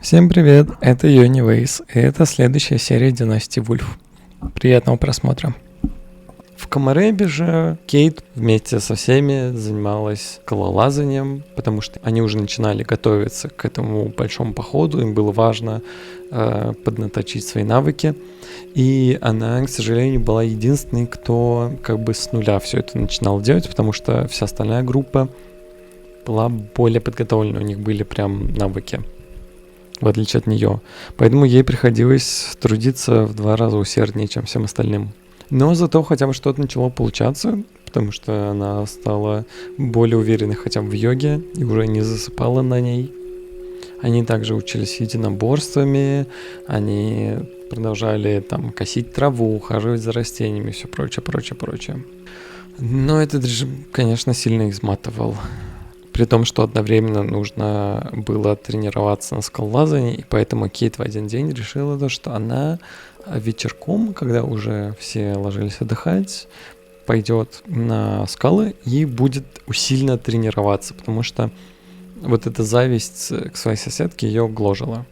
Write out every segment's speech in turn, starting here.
Всем привет, это Йони Вейс, и это следующая серия Династии Вульф. Приятного просмотра. В Камаребе же Кейт вместе со всеми занималась скалолазанием, потому что они уже начинали готовиться к этому большому походу, им было важно поднаточить свои навыки. И она, к сожалению, была единственной, кто как бы с нуля все это начинал делать, потому что вся остальная группа была более подготовлена, у них были прям навыки, в отличие от нее. Поэтому ей приходилось трудиться в 2 раза усерднее, чем всем остальным. Но зато хотя бы что-то начало получаться, потому что она стала более уверенной хотя бы в йоге и уже не засыпала на ней. Они также учились единоборствами, они продолжали там косить траву, ухаживать за растениями и все прочее. Но этот режим, конечно, сильно изматывал. При том, что одновременно нужно было тренироваться на скалолазании, и поэтому Кейт в один день решила то, что она вечерком, когда уже все ложились отдыхать, пойдет на скалы и будет усиленно тренироваться, потому что вот эта зависть к своей соседке ее гложила.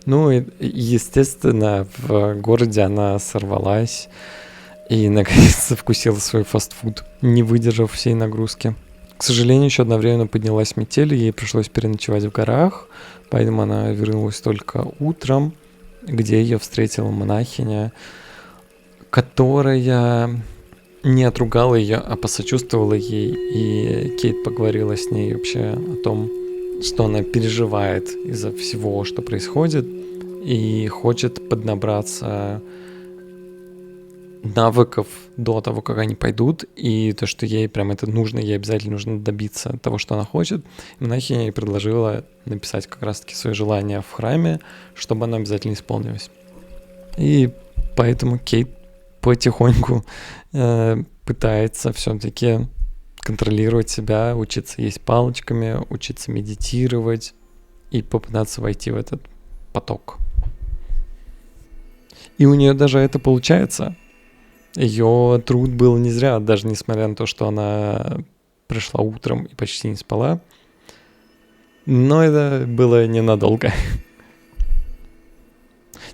Ну и, естественно, в городе она сорвалась и наконец-то вкусила свой фастфуд, не выдержав всей нагрузки. К сожалению, еще одновременно поднялась метель, и ей пришлось переночевать в горах, поэтому она вернулась только утром, где ее встретила монахиня, которая не отругала ее, а посочувствовала ей, и Кейт поговорила с ней вообще о том, что она переживает из-за всего, что происходит, и хочет поднабраться навыков до того, как они пойдут, и то, что ей прям это нужно, ей обязательно нужно добиться того, что она хочет. И монахиня ей предложила написать как раз-таки свои желания в храме, чтобы оно обязательно исполнилось. И поэтому Кейт потихоньку пытается все-таки контролировать себя, учиться есть палочками, учиться медитировать и попытаться войти в этот поток. И у нее даже это получается. Ее труд был не зря, даже несмотря на то, что она пришла утром и почти не спала. Но это было ненадолго.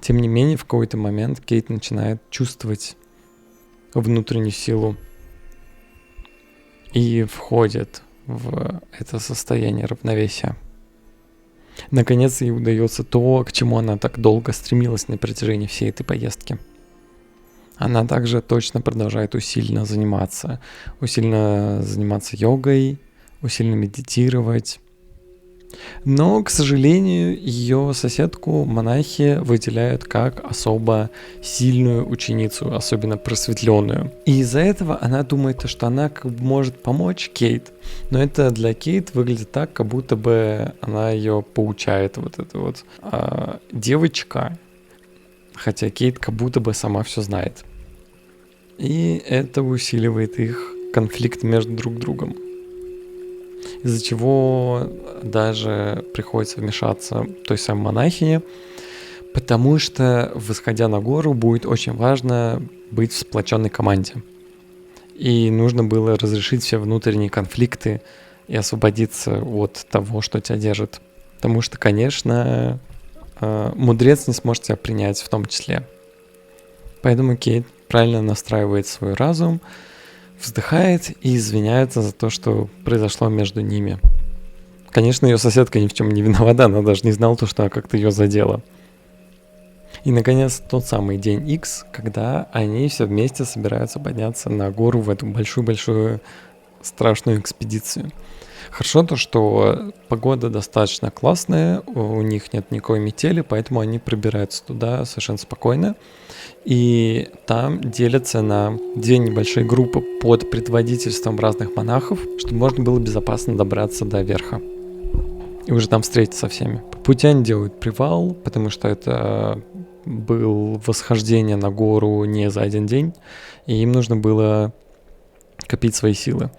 Тем не менее, в какой-то момент Кейт начинает чувствовать внутреннюю силу и входит в это состояние равновесия. Наконец ей удается то, к чему она так долго стремилась на протяжении всей этой поездки. Она также точно продолжает усиленно заниматься йогой, усиленно медитировать. Но, к сожалению, ее соседку монахи выделяют как особо сильную ученицу, особенно просветленную. И из-за этого она думает, что она как бы может помочь Кейт. Но это для Кейт выглядит так, как будто бы она ее поучает, вот эта вот девочка. Хотя Кейт как будто бы сама все знает. И это усиливает их конфликт между друг другом. Из-за чего даже приходится вмешаться той самой монахине, потому что, восходя на гору, будет очень важно быть в сплоченной команде. И нужно было разрешить все внутренние конфликты и освободиться от того, что тебя держит. Потому что, конечно, мудрец не сможет тебя принять в том числе. Поэтому Кейт правильно настраивает свой разум, вздыхает и извиняется за то, что произошло между ними. Конечно, ее соседка ни в чем не виновата, она даже не знала то, что она как-то ее задела. И, наконец, тот самый день X, когда они все вместе собираются подняться на гору в эту большую-большую страшную экспедицию. Хорошо то, что погода достаточно классная, у них нет никакой метели, поэтому они пробираются туда совершенно спокойно. И там делятся на 2 небольшие группы под предводительством разных монахов, чтобы можно было безопасно добраться до верха. И уже там встретиться со всеми. По пути они делают привал, потому что это было восхождение на гору не за один день, и им нужно было копить свои силы.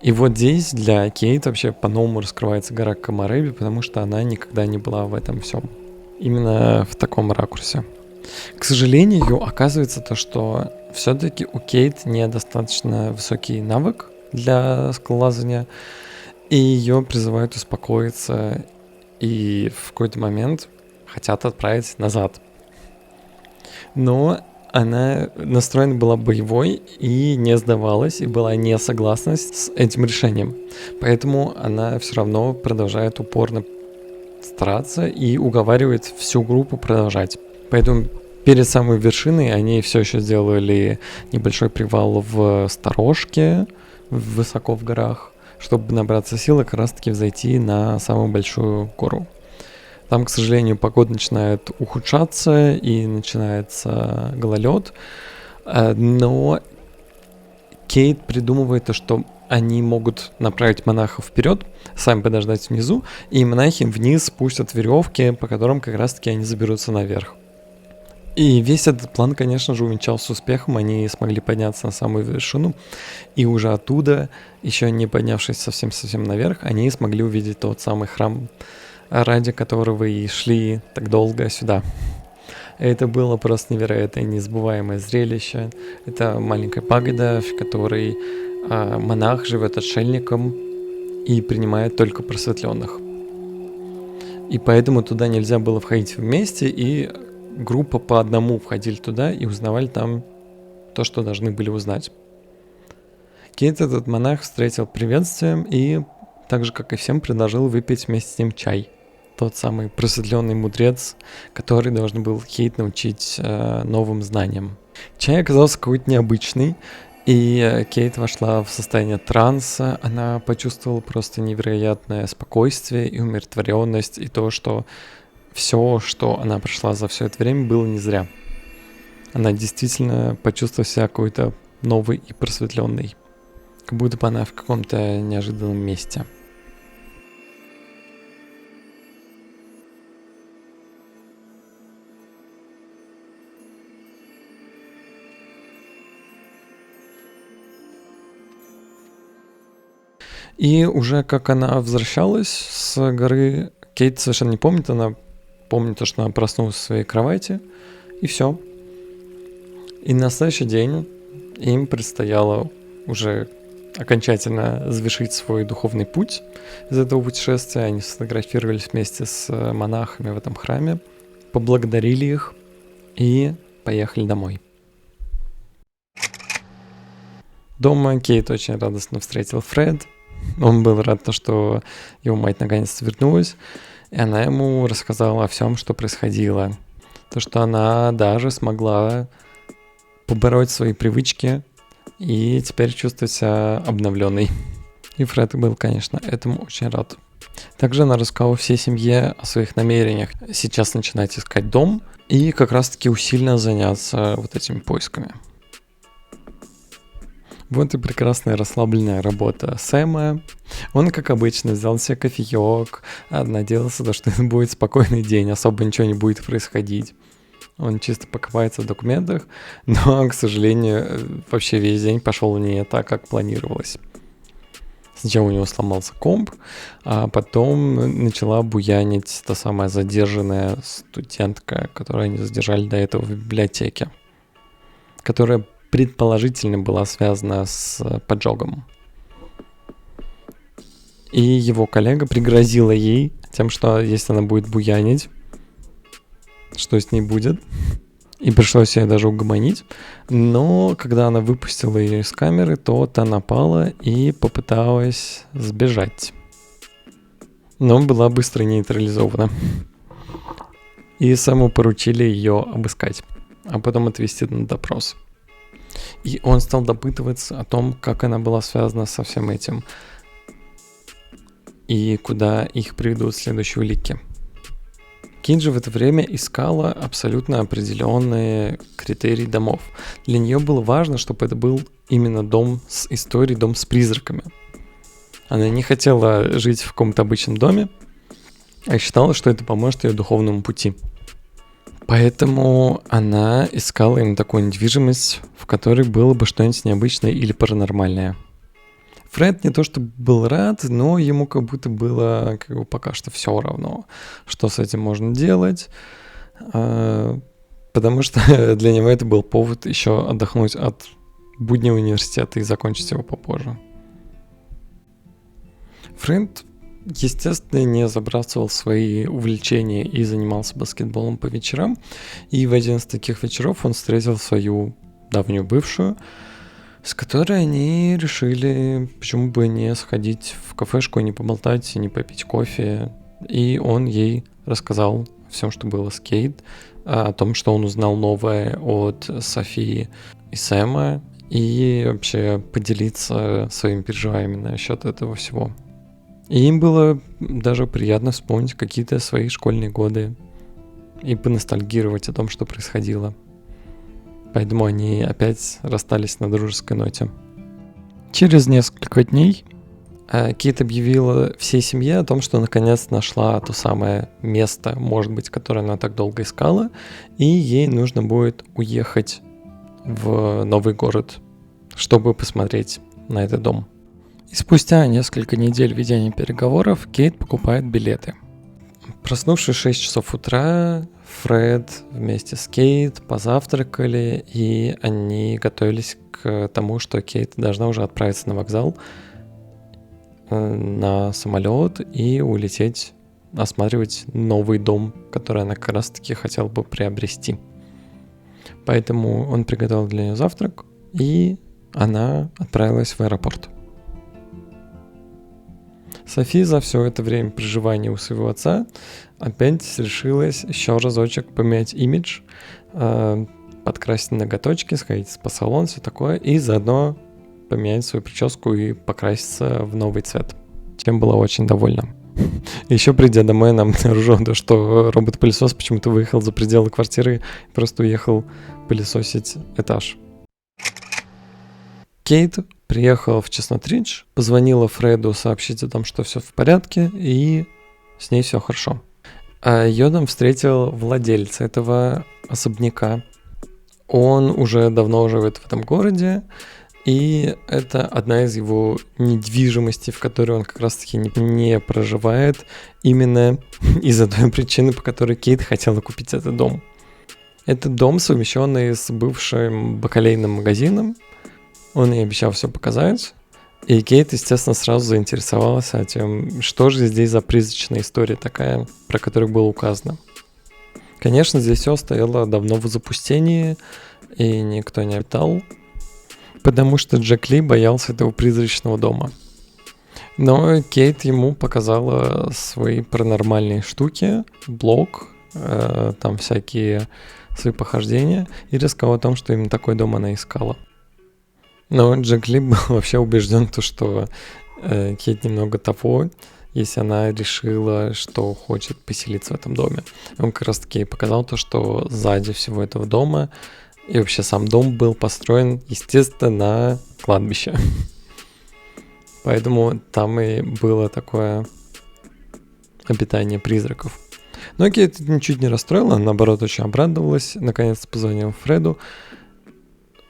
И вот здесь для Кейт вообще по-новому раскрывается гора Камареби, потому что она никогда не была в этом всем. Именно в таком ракурсе. К сожалению, оказывается то, что все-таки у Кейт недостаточно высокий навык для скалолазания, и ее призывают успокоиться, и в какой-то момент хотят отправить назад. Но она настроена была боевой и не сдавалась, и была не согласна с этим решением. Поэтому она все равно продолжает упорно стараться и уговаривает всю группу продолжать. Поэтому перед самой вершиной они все еще сделали небольшой привал в сторожке, высоко в горах, чтобы набраться сил и как раз-таки взойти на самую большую гору. Там, к сожалению, погода начинает ухудшаться и начинается гололед, но Кейт придумывает то, что они могут направить монахов вперед, сами подождать внизу, и монахи вниз спустят веревки, по которым как раз-таки они заберутся наверх. И весь этот план, конечно же, увенчался успехом, они смогли подняться на самую вершину, и уже оттуда, еще не поднявшись совсем-совсем наверх, они смогли увидеть тот самый храм, ради которого и шли так долго сюда. Это было просто невероятное, незабываемое зрелище. Это маленькая пагода, в которой монах живет отшельником и принимает только просветленных. И поэтому туда нельзя было входить вместе, и группа по одному входили туда и узнавали там то, что должны были узнать. Кейт этот монах встретил приветствием и, так же как и всем, предложил выпить вместе с ним чай. Тот самый просветленный мудрец, который должен был Кейт научить новым знаниям. Чай оказался какой-то необычный, и Кейт вошла в состояние транса. Она почувствовала просто невероятное спокойствие и умиротворенность, и то, что все, что она прошла за все это время, было не зря. Она действительно почувствовала себя какой-то новой и просветленной, как будто бы она в каком-то неожиданном месте. И уже как она возвращалась с горы, Кейт совершенно не помнит, она помнит то, что она проснулась в своей кровати, и все. И на следующий день им предстояло уже окончательно завершить свой духовный путь из этого путешествия. Они сфотографировались вместе с монахами в этом храме, поблагодарили их и поехали домой. Дома Кейт очень радостно встретил Фред. Он был рад, что его мать наконец-то вернулась, и она ему рассказала о всем, что происходило. То, что она даже смогла побороть свои привычки и теперь чувствовать себя обновленной. И Фред был, конечно, этому очень рад. Также она рассказала всей семье о своих намерениях сейчас начинать искать дом и как раз-таки усиленно заняться вот этими поисками. Вот и прекрасная расслабленная работа Сэма. Он, как обычно, взял себе кофеек, надеялся, что это будет спокойный день, особо ничего не будет происходить. Он чисто покопается в документах, но, к сожалению, вообще весь день пошел не так, как планировалось. Сначала у него сломался комп, а потом начала буянить та самая задержанная студентка, которую они задержали до этого в библиотеке, которая предположительно была связана с поджогом. И его коллега пригрозила ей тем, что если она будет буянить, что с ней будет. И пришлось ее даже угомонить. Но когда она выпустила ее из камеры, то та напала и попыталась сбежать. Но была быстро нейтрализована. И Сэму поручили ее обыскать, а потом отвезти на допрос. И он стал допытываться о том, как она была связана со всем этим и куда их приведут следующие улики. Кейт же в это время искала абсолютно определенные критерии домов. Для нее было важно, чтобы это был именно дом с историей, дом с призраками. Она не хотела жить в каком-то обычном доме, а считала, что это поможет ее духовному пути. Поэтому она искала именно такую недвижимость, в которой было бы что-нибудь необычное или паранормальное. Фред не то чтобы был рад, но ему как будто было пока что все равно, что с этим можно делать, потому что для него это был повод еще отдохнуть от буднего университета и закончить его попозже. Фред естественно, не забрасывал свои увлечения и занимался баскетболом по вечерам. И в один из таких вечеров он встретил свою давнюю бывшую, с которой они решили, почему бы не сходить в кафешку, не поболтать, не попить кофе. И он ей рассказал о всем, что было с Кейт, о том, что он узнал новое от Софии и Сэма, и вообще поделиться своими переживаниями насчет этого всего. И им было даже приятно вспомнить какие-то свои школьные годы и поностальгировать о том, что происходило. Поэтому они опять расстались на дружеской ноте. Через несколько дней Кейт объявила всей семье о том, что наконец нашла то самое место, может быть, которое она так долго искала, и ей нужно будет уехать в новый город, чтобы посмотреть на этот дом. И спустя несколько недель ведения переговоров Кейт покупает билеты. Проснувшись в 6 часов утра, Фред вместе с Кейт позавтракали, и они готовились к тому, что Кейт должна уже отправиться на вокзал, на самолет и улететь осматривать новый дом, который она как раз-таки хотела бы приобрести. Поэтому он приготовил для нее завтрак, и она отправилась в аэропорт. Софи за все это время проживания у своего отца опять решилась еще разочек поменять имидж, подкрасить ноготочки, сходить в спа-салон, все такое, и заодно поменять свою прическу и покраситься в новый цвет, чем была очень довольна. Еще придя домой, она обнаружила то, что робот-пылесос почему-то выехал за пределы квартиры и просто уехал пылесосить этаж. Кейт приехала в Честнот-Ридж, позвонила Фреду сообщить о том, что все в порядке, и с ней все хорошо. А ее там встретил владелец этого особняка. Он уже давно живет в этом городе, и это одна из его недвижимостей, в которой он как раз-таки не проживает, именно из-за той причины, по которой Кейт хотела купить этот дом. Это дом, совмещенный с бывшим бакалейным магазином. Он ей обещал все показать, и Кейт, естественно, сразу заинтересовалась тем, что же здесь за призрачная история такая, про которую было указано. Конечно, здесь все стояло давно в запустении, и никто не обитал, потому что Джек Ли боялся этого призрачного дома. Но Кейт ему показала свои паранормальные штуки, блог, там всякие свои похождения, и рассказала о том, что именно такой дом она искала. Но Джек Ли был вообще убежден, что Кейт немного того, если она решила, что хочет поселиться в этом доме. Он как раз таки показал то, что сзади всего этого дома и вообще сам дом был построен, естественно, на кладбище. Поэтому там и было такое обитание призраков. Но Кейт ничуть не расстроила, наоборот, очень обрадовалась. Наконец позвонила Фреду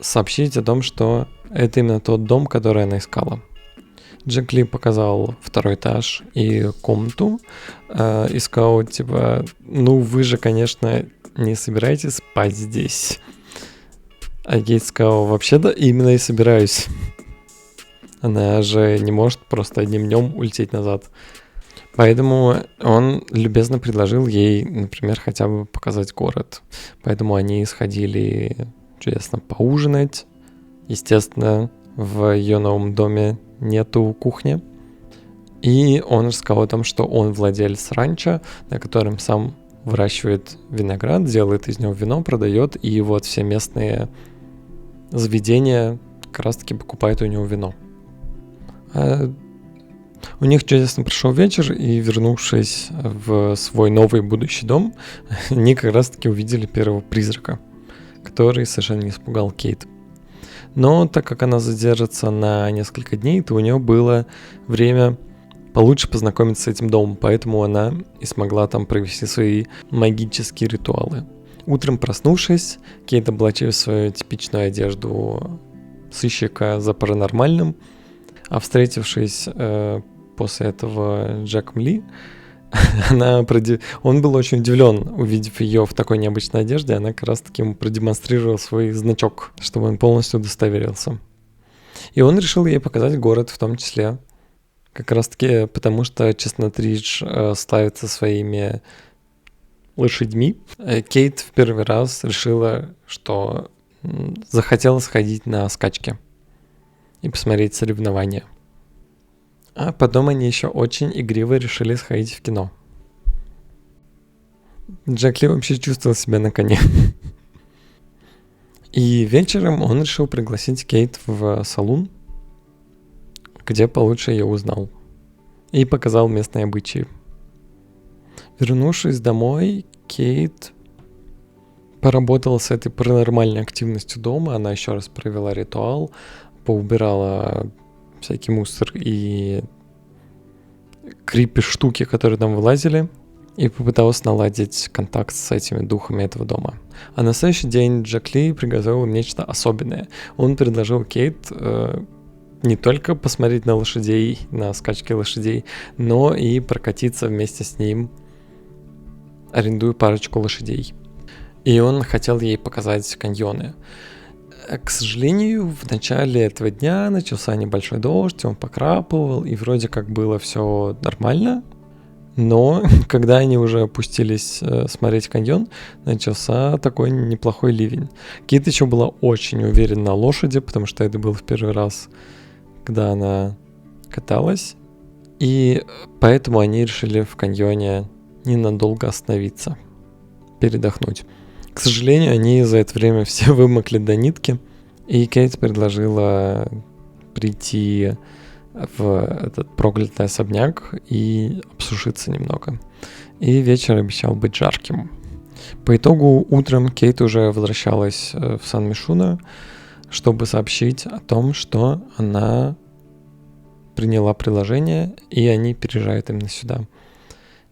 сообщить о том, что это именно тот дом, который она искала. Джек Ли показал второй этаж и комнату, и сказал, типа, ну вы же, конечно, не собираетесь спать здесь. А Кейт сказал, вообще-то именно и собираюсь. Она же не может просто одним днем улететь назад. Поэтому он любезно предложил ей, например, хотя бы показать город. Поэтому они сходили чудесно поужинать. Естественно, в ее новом доме нету кухни. И он рассказал о том, что он владелец ранчо, на котором сам выращивает виноград, делает из него вино, продает, и вот все местные заведения как раз-таки покупают у него вино. У них чудесно прошел вечер, и, вернувшись в свой новый будущий дом, они как раз-таки увидели первого призрака, который совершенно не испугал Кейт. Но так как она задержится на несколько дней, то у нее было время получше познакомиться с этим домом, поэтому она и смогла там провести свои магические ритуалы. Утром проснувшись, Кейт облачилась в свою типичную одежду сыщика за паранормальным, а встретившись после этого Джеком Ли, он был очень удивлен, увидев ее в такой необычной одежде. Она как раз таки ему продемонстрировала свой значок, чтобы он полностью удостоверился. И он решил ей показать город в том числе, Как раз-таки потому, что Честнат Ридж славится своими лошадьми. Кейт в первый раз решила, что захотела сходить на скачки и посмотреть соревнования. А потом они еще очень игриво решили сходить в кино. Джек Ли вообще чувствовал себя на коне. И вечером он решил пригласить Кейт в салон, где получше ее узнал, и показал местные обычаи. Вернувшись домой, Кейт поработала с этой паранормальной активностью дома. Она еще раз провела ритуал, поубирала всякий мусор и крипи штуки, которые там вылазили, и попыталась наладить контакт с этими духами этого дома. А на следующий день Джек Ли приготовил им нечто особенное. Он предложил Кейт не только посмотреть на лошадей, на скачки лошадей, но и прокатиться вместе с ним, арендуя парочку лошадей. И он хотел ей показать каньоны. К сожалению, в начале этого дня начался небольшой дождь, он покрапывал, и вроде как было все нормально. Но когда они уже опустились смотреть каньон, начался такой неплохой ливень. Кейт еще была очень уверена на лошади, потому что это был в первый раз, когда она каталась. И поэтому они решили в каньоне ненадолго остановиться, передохнуть. К сожалению, они за это время все вымокли до нитки, и Кейт предложила прийти в этот проклятый особняк и обсушиться немного. И вечер обещал быть жарким. По итогу утром Кейт уже возвращалась в Сан-Мишуно, чтобы сообщить о том, что она приняла предложение, и они переезжают именно сюда.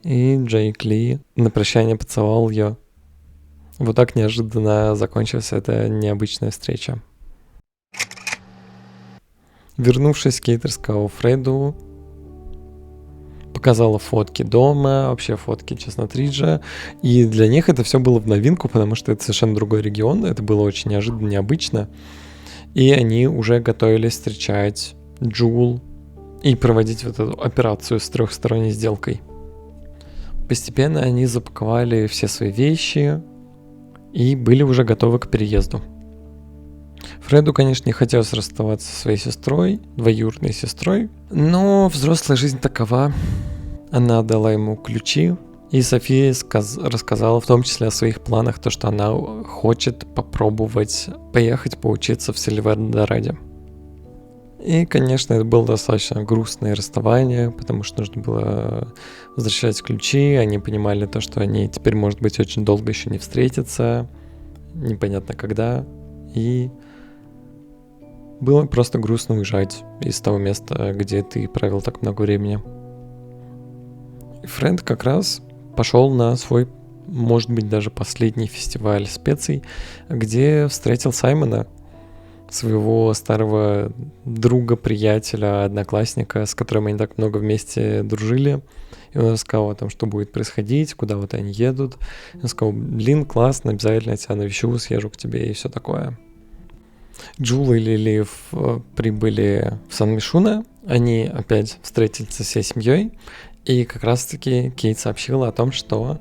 И Джейк Ли на прощание поцеловал ее. Вот так неожиданно закончилась эта необычная встреча. Вернувшись, Кейт рассказала Фреду, показала фотки дома, вообще фотки Честнат Риджа. И для них это все было в новинку, потому что это совершенно другой регион, это было очень неожиданно, необычно. И они уже готовились встречать Джул и проводить вот эту операцию с трехсторонней сделкой. Постепенно они запаковали все свои вещи и были уже готовы к переезду. Фреду, конечно, не хотелось расставаться со своей сестрой, двоюродной сестрой, но взрослая жизнь такова. Она дала ему ключи, и София рассказала в том числе о своих планах, то, что она хочет попробовать поехать поучиться в Сильвердораде. И, конечно, это было достаточно грустное расставание, потому что нужно было возвращать ключи, они понимали то, что они теперь, может быть, очень долго еще не встретятся, непонятно когда, и было просто грустно уезжать из того места, где ты провел так много времени. И Фред как раз пошел на свой, может быть, даже последний фестиваль специй, где встретил Саймона, своего старого друга, приятеля, одноклассника, с которым они так много вместе дружили. И он рассказал о том, что будет происходить, куда вот они едут. Он сказал: блин, классно, обязательно я тебя навещу, съезжу к тебе и все такое. Джул и Лили прибыли в Сан-Мишуно, они опять встретились со всей семьей, и как раз-таки Кейт сообщила о том, что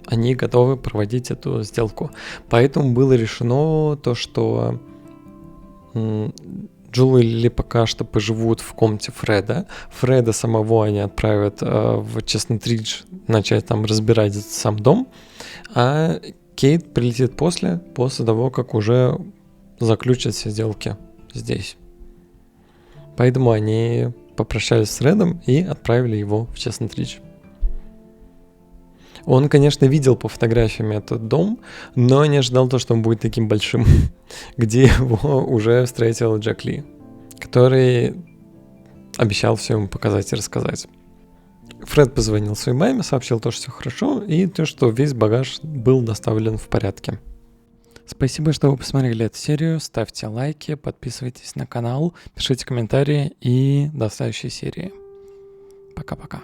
они готовы проводить эту сделку. Поэтому было решено то, что Джул и Лили пока что поживут в комнате Фреда. Фреда самого они отправят в Честнат Ридж начать там разбирать сам дом, а Кейт прилетит после того, как уже заключат все сделки здесь. Поэтому они попрощались с Фредом и отправили его в Честнат Ридж. Он, конечно, видел по фотографиям этот дом, но не ожидал то, что он будет таким большим, где его уже встретил Джек Ли, который обещал все ему показать и рассказать. Фред позвонил своей маме, сообщил то, что все хорошо, и то, что весь багаж был доставлен в порядке. Спасибо, что вы посмотрели эту серию. Ставьте лайки, подписывайтесь на канал, пишите комментарии и до следующей серии. Пока-пока.